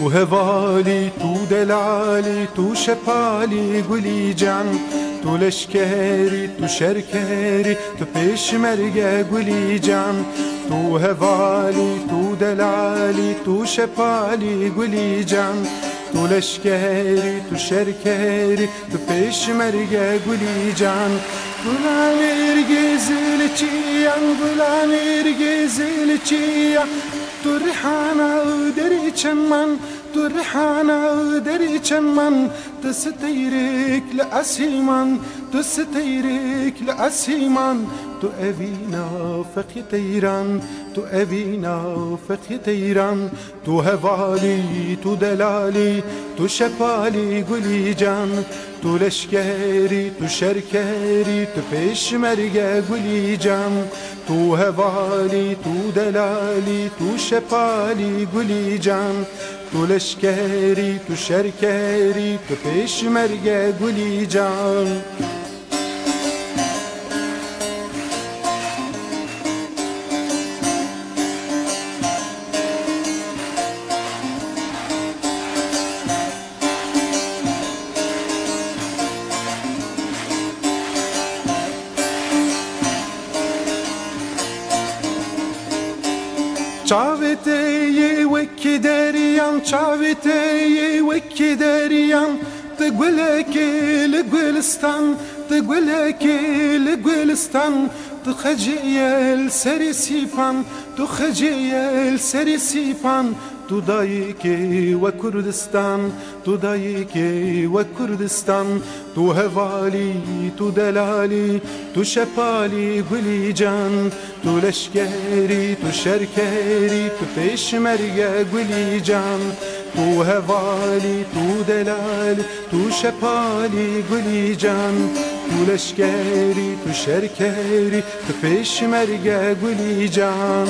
تو هوالی تو دلالی تو شپالی گلی جان تو لشکری تو شرکری تو پیشمرگ گلی جان تو هوالی تو دلالی تو شپالی گلی جان تو لشکری تو شرکری تو پیشمرگ گلی جان گلان ارگزل چیان گلان ارگزل چیان تو ریحانه دری چمن تو ریحانه دری چمن تو ستیرک لأسیمان تو ستیرک لأسیمان تو اوینا فقی تیران تو اوینا فقی تیران تو هوالی تو دلالی تو شپالی گلی جان تو لشکری تو شرکری تو پیشمرگ گلی جان تو هوالی تو دلالی تو شپالی گلی جان تو لشکری تو شرکری تو پیشمرگ گلی جان چاوتي وكي دريان چاوتي وكي دريان تقولك لقولستان تقولك لقولستان تخجيل سري سيفان تخجيل سري سيفان تو دایکی و کردستان تو دایکی و کردستان تو هوالی تو دلالی تو شپالی گلی جان تو لشکری تو شرکری تو پیشمرگ گلی جان تو هوالی تو دلالی تو شپالی گلی جان تو لشکری تو شرکری تو پیشمرگ گلی جان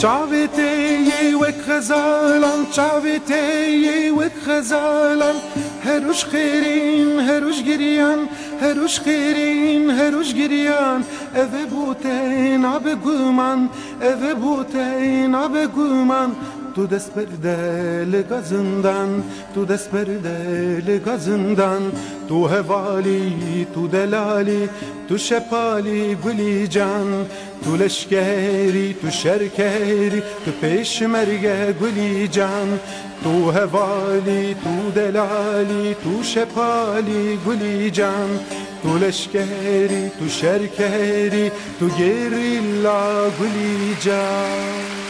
چاوتي وخزالان چاوتي وخزالان هروش خيرين هروش جريان هروش خيرين هروش جريان eve بوتين عبقومان eve بوتين عبقومان تو دست برده gazından تو دست برده gazından تو هوالی تو دلالی تو شپالی گلی جان تو لشکری تو شرکری تو پیشمرگ گلی جان تو هوالی تو دلالی تو شپالی گلی جان تو لشکری تو شرکری تو گریلا گلی جان